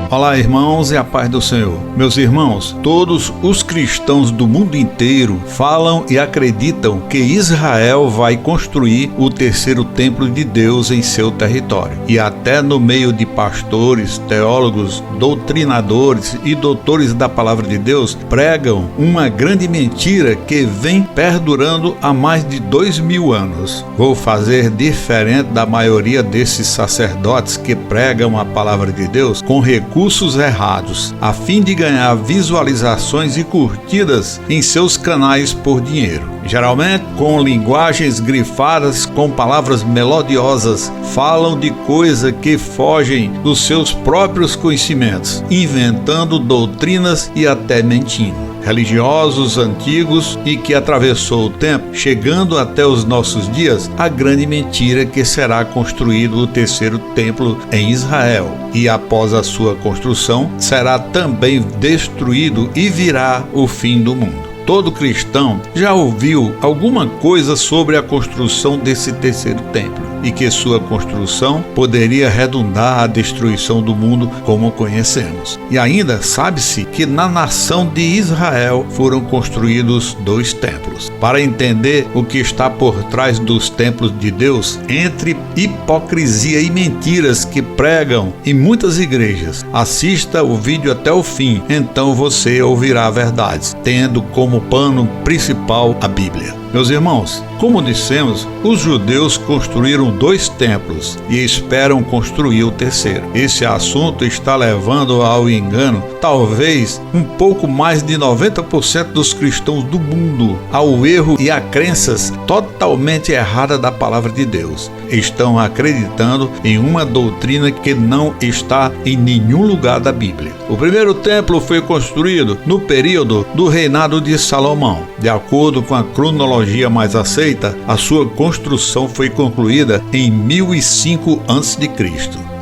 Olá, irmãos, e a paz do Senhor. Meus irmãos, todos os cristãos do mundo inteiro falam e acreditam que Israel vai construir o terceiro templo de Deus em seu território. E até no meio de pastores, teólogos, doutrinadores e doutores da palavra de Deus pregam uma grande mentira que vem perdurando há mais de 2000 anos. Vou fazer diferente da maioria desses sacerdotes que pregam a palavra de Deus com recursos errados, a fim de ganhar visualizações e curtidas em seus canais por dinheiro. Geralmente, com linguagens grifadas, com palavras melodiosas, falam de coisas que fogem dos seus próprios conhecimentos, inventando doutrinas e até mentindo. Religiosos antigos e que atravessou o tempo, chegando até os nossos dias, a grande mentira que será construído o terceiro templo em Israel, e após a sua construção, será também destruído e virá o fim do mundo. Todo cristão já ouviu alguma coisa sobre a construção desse terceiro templo e que sua construção poderia redundar a destruição do mundo como conhecemos. E ainda sabe-se que na nação de Israel foram construídos 2 templos. Para entender o que está por trás dos templos de Deus, entre hipocrisia e mentiras que pregam em muitas igrejas, assista o vídeo até o fim, então você ouvirá verdades, tendo como pano principal a Bíblia. Meus irmãos, como dissemos, os judeus construíram 2 templos e esperam construir o terceiro. Esse assunto está levando ao engano talvez um pouco mais de 90% dos cristãos do mundo, ao erro e a crenças totalmente erradas da palavra de Deus. Estão acreditando em uma doutrina que não está em nenhum lugar da Bíblia. O primeiro templo foi construído no período do reinado de Salomão. De acordo com a cronologia mais aceita, a sua construção foi concluída em 1005 a.C.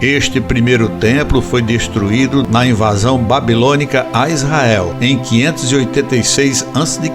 Este primeiro templo foi destruído na invasão babilônica a Israel em 586 a.C.,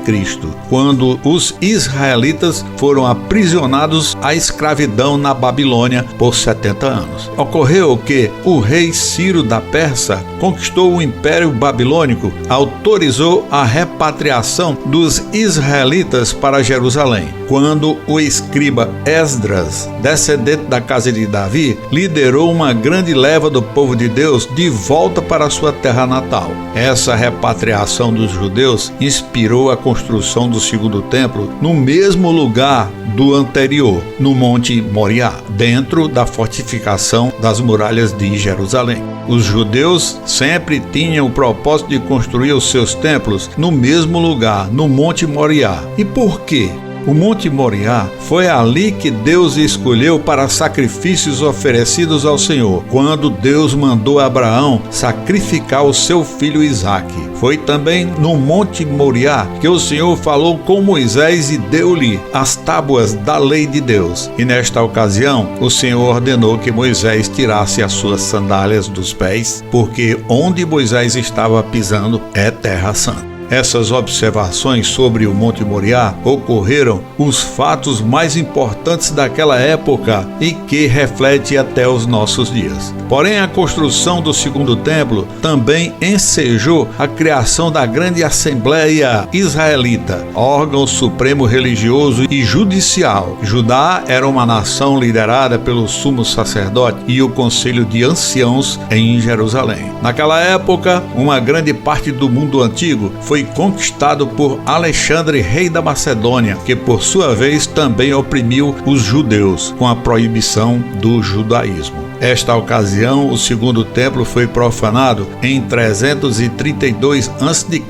quando os israelitas foram aprisionados à escravidão na Babilônia por 70 anos. Ocorreu que o rei Ciro da Pérsia conquistou o Império Babilônico, autorizou a repatriação dos israelitas para Jerusalém, quando o escriba Esdras, descendente da casa de Davi, liderou uma grande leva do povo de Deus de volta para sua terra natal. Essa repatriação dos judeus inspirou a construção do segundo templo no mesmo lugar do anterior, no Monte Moriá, dentro da fortificação das muralhas de Jerusalém. Os judeus sempre tinham o propósito de construir os seus templos no mesmo lugar, no Monte Moriá. E por quê? O Monte Moriá foi ali que Deus escolheu para sacrifícios oferecidos ao Senhor, quando Deus mandou Abraão sacrificar o seu filho Isaque. Foi também no Monte Moriá que o Senhor falou com Moisés e deu-lhe as tábuas da lei de Deus. E nesta ocasião, o Senhor ordenou que Moisés tirasse as suas sandálias dos pés, porque onde Moisés estava pisando é terra santa. Essas observações sobre o Monte Moriá ocorreram os fatos mais importantes daquela época e que reflete até os nossos dias. Porém, a construção do segundo templo também ensejou a criação da grande Assembleia Israelita, órgão supremo religioso e judicial. Judá era uma nação liderada pelo sumo sacerdote e o conselho de anciãos em Jerusalém. Naquela época, uma grande parte do mundo antigo foi conquistado por Alexandre, rei da Macedônia, que por sua vez também oprimiu os judeus com a proibição do judaísmo. Esta ocasião, o segundo templo foi profanado em 332 a.C.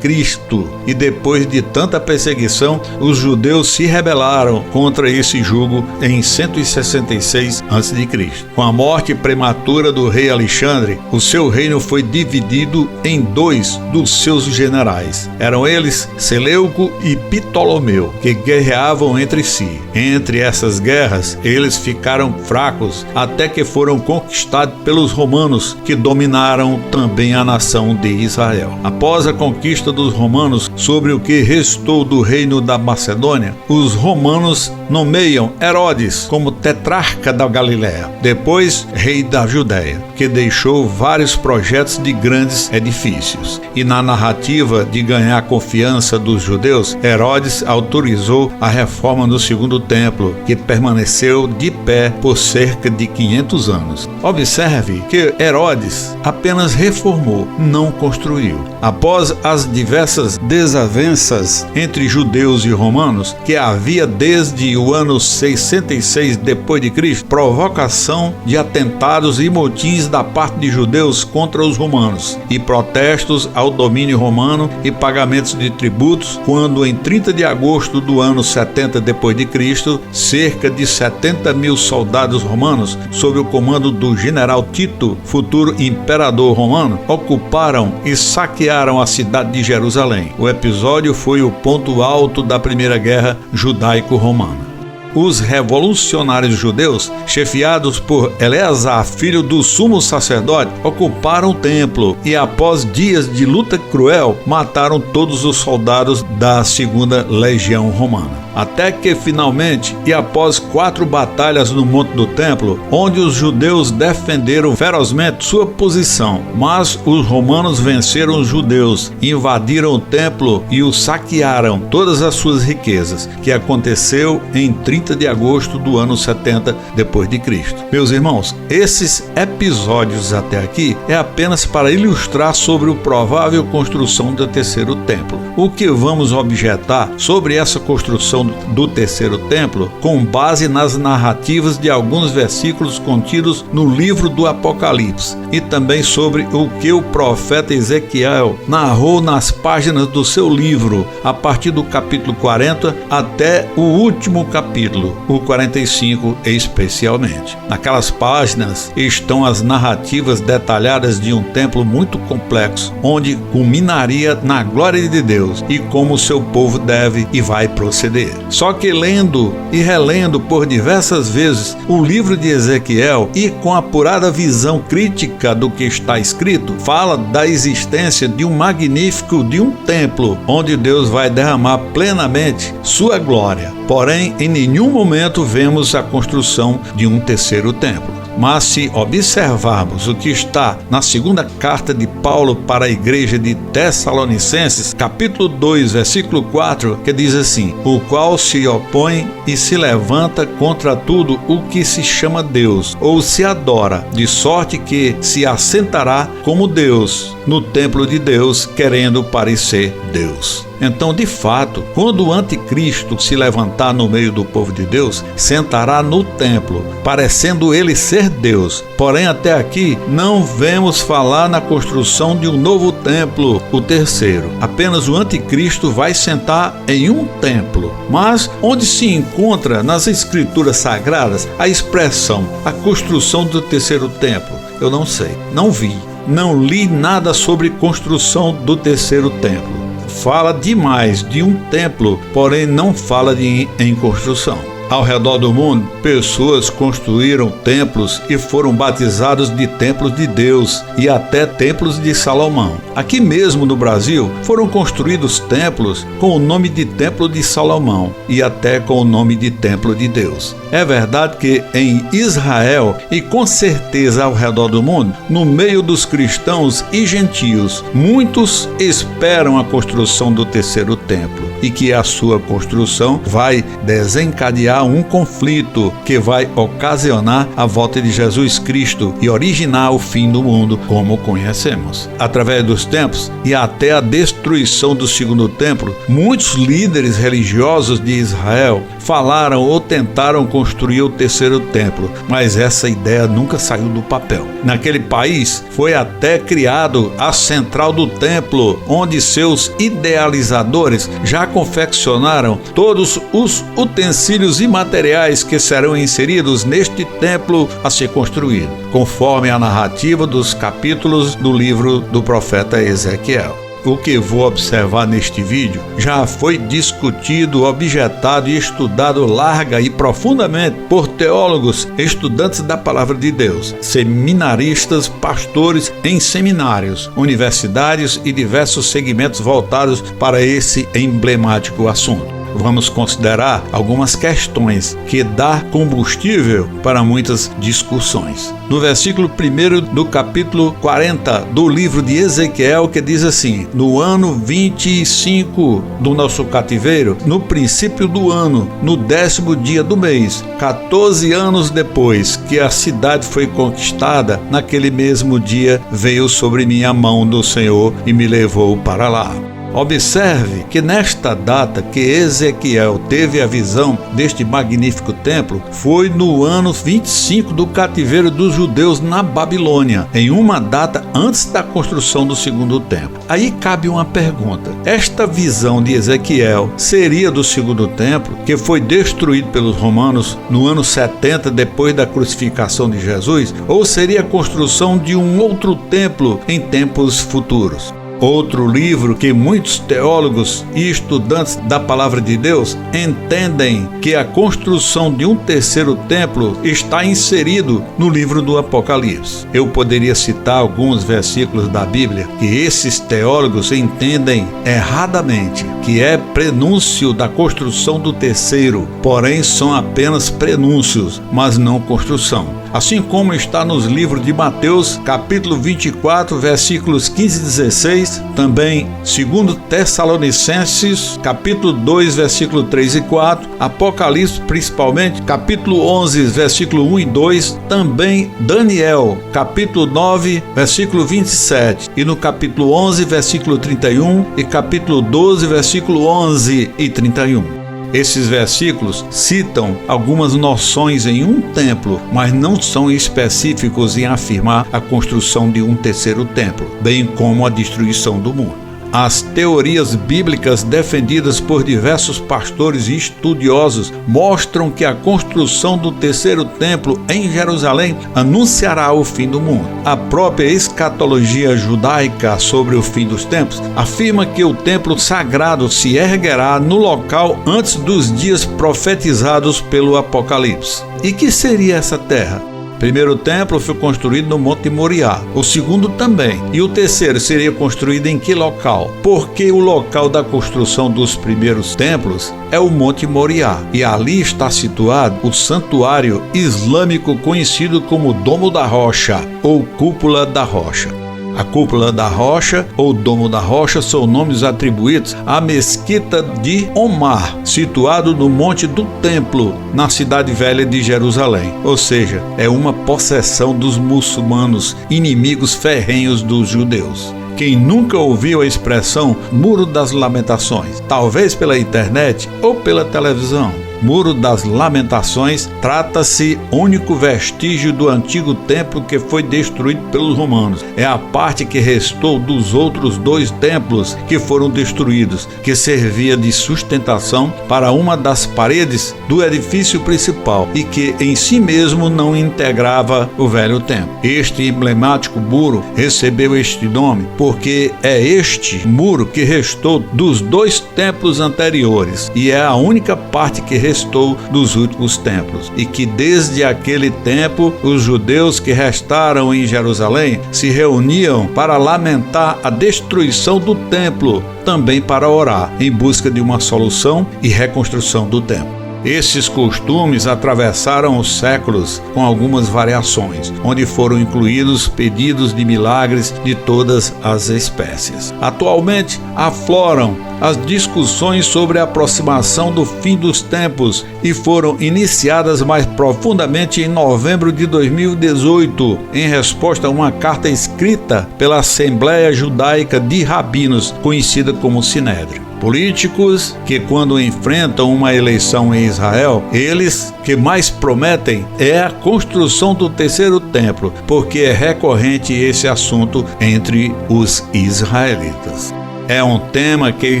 e depois de tanta perseguição, os judeus se rebelaram contra esse jugo em 166 a.C. Com a morte prematura do rei Alexandre, o seu reino foi dividido em 2 dos seus generais. Eram eles Seleuco e Ptolomeu, que guerreavam entre si. Entre essas guerras, eles ficaram fracos até que foram conquistados conquistado pelos romanos, que dominaram também a nação de Israel. Após a conquista dos romanos sobre o que restou do reino da Macedônia, os romanos nomeiam Herodes como tetrarca da Galiléia, depois rei da Judéia, que deixou vários projetos de grandes edifícios. E na narrativa de ganhar a confiança dos judeus, Herodes autorizou a reforma do segundo templo, que permaneceu de pé por cerca de 500 anos. Observe que Herodes apenas reformou, não construiu. Após as diversas desavenças entre judeus e romanos, que havia desde o ano 66 depois de Cristo, provocação de atentados e motins da parte de judeus contra os romanos e protestos ao domínio romano e pagamentos de tributos, quando em 30 de agosto do ano 70 depois de Cristo, cerca de 70 mil soldados romanos, sob o comando do general Tito, futuro imperador romano, ocuparam e saquearam a cidade de Jerusalém. O episódio foi o ponto alto da Primeira Guerra Judaico-Romana. Os revolucionários judeus, chefiados por Eleazar, filho do sumo sacerdote, ocuparam o templo e, após dias de luta cruel, mataram todos os soldados da segunda legião romana. Até que finalmente, e após 4 batalhas no Monte do Templo, onde os judeus defenderam ferozmente sua posição, mas os romanos venceram os judeus, invadiram o templo e o saquearam todas as suas riquezas, que aconteceu em 30 de agosto do ano 70 depois de Cristo. Meus irmãos, esses episódios até aqui é apenas para ilustrar sobre a provável construção do terceiro templo. O que vamos objetar sobre essa construção do terceiro templo com base nas narrativas de alguns versículos contidos no livro do Apocalipse e também sobre o que o profeta Ezequiel narrou nas páginas do seu livro, a partir do capítulo 40 até o último capítulo, o 45 especialmente. Naquelas páginas estão as narrativas detalhadas de um templo muito complexo, onde culminaria na glória de Deus e como o seu povo deve e vai proceder. Só que lendo e relendo por diversas vezes o livro de Ezequiel e com apurada visão crítica do que está escrito, fala da existência de um templo onde Deus vai derramar plenamente sua glória. Porém, em nenhum momento vemos a construção de um terceiro templo. Mas se observarmos o que está na segunda carta de Paulo para a igreja de Tessalonicenses, capítulo 2, versículo 4, que diz assim: o qual se opõe e se levanta contra tudo o que se chama Deus, ou se adora, de sorte que se assentará como Deus no templo de Deus, querendo parecer Deus. Então, de fato, quando o anticristo se levantar no meio do povo de Deus, sentará no templo, parecendo ele ser Deus. Porém, até aqui, não vemos falar na construção de um novo templo, o terceiro. Apenas o anticristo vai sentar em um templo. Mas onde se encontra nas escrituras sagradas a expressão, a construção do terceiro templo? Eu não sei, não vi, não li nada sobre construção do terceiro templo. Fala demais de um templo, porém não fala em construção. Ao redor do mundo, pessoas construíram templos e foram batizados de templos de Deus e até templos de Salomão. Aqui mesmo no Brasil, foram construídos templos com o nome de Templo de Salomão e até com o nome de Templo de Deus. É verdade que em Israel e com certeza ao redor do mundo, no meio dos cristãos e gentios, muitos esperam a construção do terceiro templo e que a sua construção vai desencadear um conflito que vai ocasionar a volta de Jesus Cristo e originar o fim do mundo como conhecemos. Através dos tempos e até a destruição do segundo templo, muitos líderes religiosos de Israel falaram ou tentaram construir o terceiro templo, mas essa ideia nunca saiu do papel. Naquele país foi até criado a central do templo, onde seus idealizadores já confeccionaram todos os utensílios e materiais que serão inseridos neste templo a ser construído, conforme a narrativa dos capítulos do livro do profeta Ezequiel. o que vou observar neste vídeo já foi discutido, objetado e estudado larga e profundamente por teólogos, estudantes da Palavra de Deus, seminaristas, pastores em seminários, universidades e diversos segmentos voltados para esse emblemático assunto. Vamos considerar algumas questões que dão combustível para muitas discussões. No versículo 1 do capítulo 40 do livro de Ezequiel, que diz assim: no ano 25 do nosso cativeiro, no princípio do ano, no 10º dia do mês, 14 anos depois que a cidade foi conquistada, naquele mesmo dia veio sobre mim a mão do Senhor e me levou para lá. Observe que nesta data que Ezequiel teve a visão deste magnífico templo foi no ano 25 do cativeiro dos judeus na Babilônia, em uma data antes da construção do segundo templo. Aí cabe uma pergunta: esta visão de Ezequiel seria do segundo templo, que foi destruído pelos romanos no ano 70 depois da crucificação de Jesus, ou seria a construção de um outro templo em tempos futuros? Outro livro que muitos teólogos e estudantes da Palavra de Deus entendem que a construção de um terceiro templo está inserido no livro do Apocalipse. Eu poderia citar alguns versículos da Bíblia que esses teólogos entendem erradamente, que é prenúncio da construção do terceiro, porém são apenas prenúncios, mas não construção. Assim como está nos livros de Mateus, capítulo 24, versículos 15 e 16, também 2 Tessalonicenses, capítulo 2, versículo 3 e 4, Apocalipse, principalmente, capítulo 11, versículo 1 e 2, também Daniel, capítulo 9, versículo 27, e no capítulo 11, versículo 31, e capítulo 12, versículo 11 e 31. Esses versículos citam algumas noções em um templo, mas não são específicos em afirmar a construção de um terceiro templo, bem como a destruição do mundo. As teorias bíblicas defendidas por diversos pastores e estudiosos mostram que a construção do terceiro templo em Jerusalém anunciará o fim do mundo. A própria escatologia judaica sobre o fim dos tempos afirma que o templo sagrado se erguerá no local antes dos dias profetizados pelo Apocalipse. E que seria essa terra? O primeiro templo foi construído no Monte Moriá, o segundo também, e o terceiro seria construído em que local? Porque o local da construção dos primeiros templos é o Monte Moriá, e ali está situado o santuário islâmico conhecido como Domo da Rocha ou Cúpula da Rocha. A Cúpula da Rocha ou Domo da Rocha são nomes atribuídos à Mesquita de Omar, situado no Monte do Templo, na cidade velha de Jerusalém. Ou seja, é uma possessão dos muçulmanos, inimigos ferrenhos dos judeus. Quem nunca ouviu a expressão Muro das Lamentações, talvez pela internet ou pela televisão? Muro das Lamentações trata-se único vestígio do antigo templo que foi destruído pelos romanos. É a parte que restou dos outros 2 templos que foram destruídos, que servia de sustentação para uma das paredes do edifício principal e que em si mesmo não integrava o velho templo. Este emblemático muro recebeu este nome porque é este muro que restou dos 2 templos anteriores e é a única parte que restou dos últimos templos, e que desde aquele tempo os judeus que restaram em Jerusalém se reuniam para lamentar a destruição do templo, também para orar em busca de uma solução e reconstrução do templo. Esses costumes atravessaram os séculos com algumas variações, onde foram incluídos pedidos de milagres de todas as espécies. Atualmente, afloram as discussões sobre a aproximação do fim dos tempos e foram iniciadas mais profundamente em novembro de 2018, em resposta a uma carta escrita pela Assembleia Judaica de Rabinos, conhecida como Sinédrio. Políticos que, quando enfrentam uma eleição em Israel, eles que mais prometem é a construção do terceiro templo, porque é recorrente esse assunto entre os israelitas. É um tema que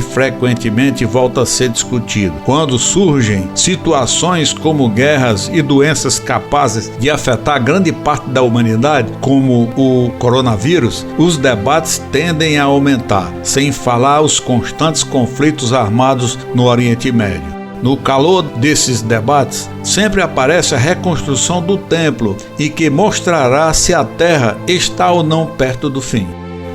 frequentemente volta a ser discutido. Quando surgem situações como guerras e doenças capazes de afetar grande parte da humanidade, como o coronavírus, os debates tendem a aumentar, sem falar os constantes conflitos armados no Oriente Médio. No calor desses debates, sempre aparece a reconstrução do templo e que mostrará se a terra está ou não perto do fim.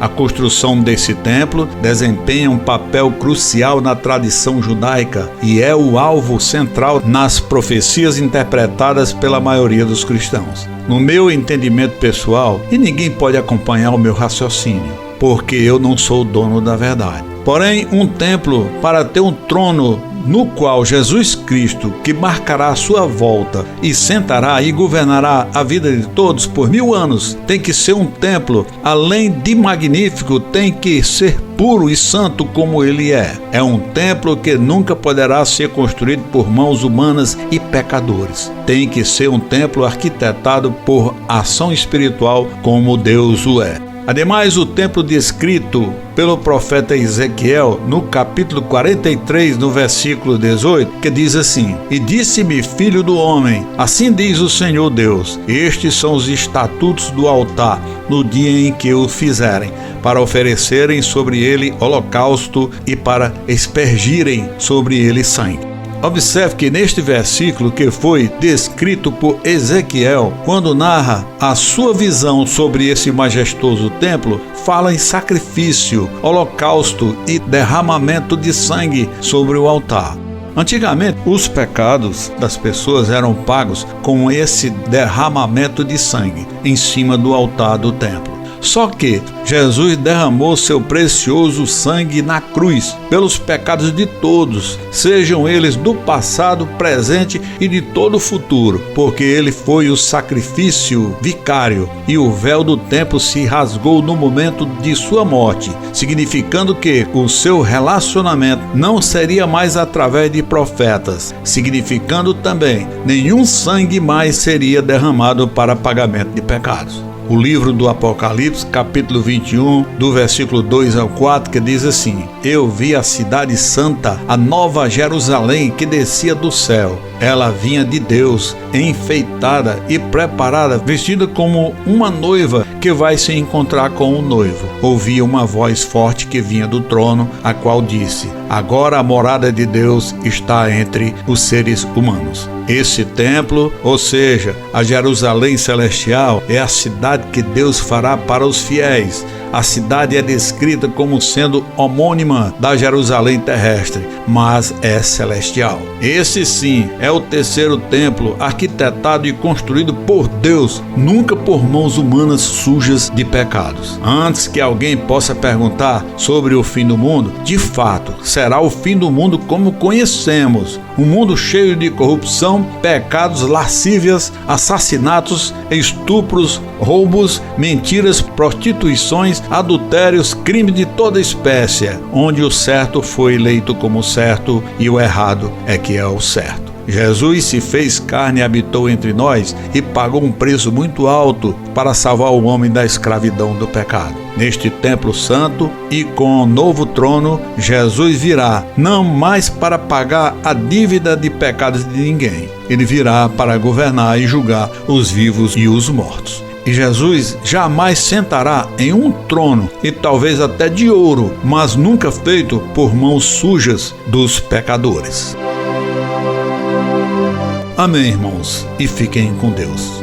A construção desse templo desempenha um papel crucial na tradição judaica e é o alvo central nas profecias interpretadas pela maioria dos cristãos. No meu entendimento pessoal, e ninguém pode acompanhar o meu raciocínio, porque eu não sou o dono da verdade. Porém, um templo, para ter um trono no qual Jesus Cristo, que marcará a sua volta e sentará e governará a vida de todos por 1000 anos, tem que ser um templo, além de magnífico, tem que ser puro e santo como ele é. É um templo que nunca poderá ser construído por mãos humanas e pecadores. Tem que ser um templo arquitetado por ação espiritual como Deus o é. Ademais, o templo descrito pelo profeta Ezequiel no capítulo 43, no versículo 18, que diz assim: E disse-me, filho do homem, assim diz o Senhor Deus, estes são os estatutos do altar no dia em que o fizerem, para oferecerem sobre ele holocausto e para espergirem sobre ele sangue. Observe que neste versículo que foi descrito por Ezequiel, quando narra a sua visão sobre esse majestoso templo, fala em sacrifício, holocausto e derramamento de sangue sobre o altar. Antigamente, os pecados das pessoas eram pagos com esse derramamento de sangue em cima do altar do templo. Só que Jesus derramou seu precioso sangue na cruz pelos pecados de todos, sejam eles do passado, presente e de todo o futuro, porque ele foi o sacrifício vicário e o véu do templo se rasgou no momento de sua morte, significando que o seu relacionamento não seria mais através de profetas, significando também nenhum sangue mais seria derramado para pagamento de pecados. O livro do Apocalipse, capítulo 21, do versículo 2 ao 4, que diz assim: Eu vi a cidade santa, a nova Jerusalém, que descia do céu. Ela vinha de Deus, enfeitada e preparada, vestida como uma noiva que vai se encontrar com o noivo. Ouvi uma voz forte que vinha do trono, a qual disse: Agora a morada de Deus está entre os seres humanos. Esse templo, ou seja, a Jerusalém celestial, é a cidade que Deus fará para os fiéis. A cidade é descrita como sendo homônima da Jerusalém terrestre, mas é celestial. Esse sim é o terceiro templo, arquitetado e construído por Deus, nunca por mãos humanas sujas de pecados. Antes que alguém possa perguntar sobre o fim do mundo, de fato, será o fim do mundo como conhecemos. Um mundo cheio de corrupção, pecados, lascívias, assassinatos, estupros, roubos, mentiras, prostituições, adultérios, crime de toda espécie, onde o certo foi eleito como certo e o errado é que é o certo. Jesus se fez carne e habitou entre nós e pagou um preço muito alto para salvar o homem da escravidão do pecado. Neste templo santo e com o novo trono, Jesus virá, não mais para pagar a dívida de pecados de ninguém. Ele virá para governar e julgar os vivos e os mortos. E Jesus jamais sentará em um trono, e talvez até de ouro, mas nunca feito por mãos sujas dos pecadores. Amém, irmãos, e fiquem com Deus.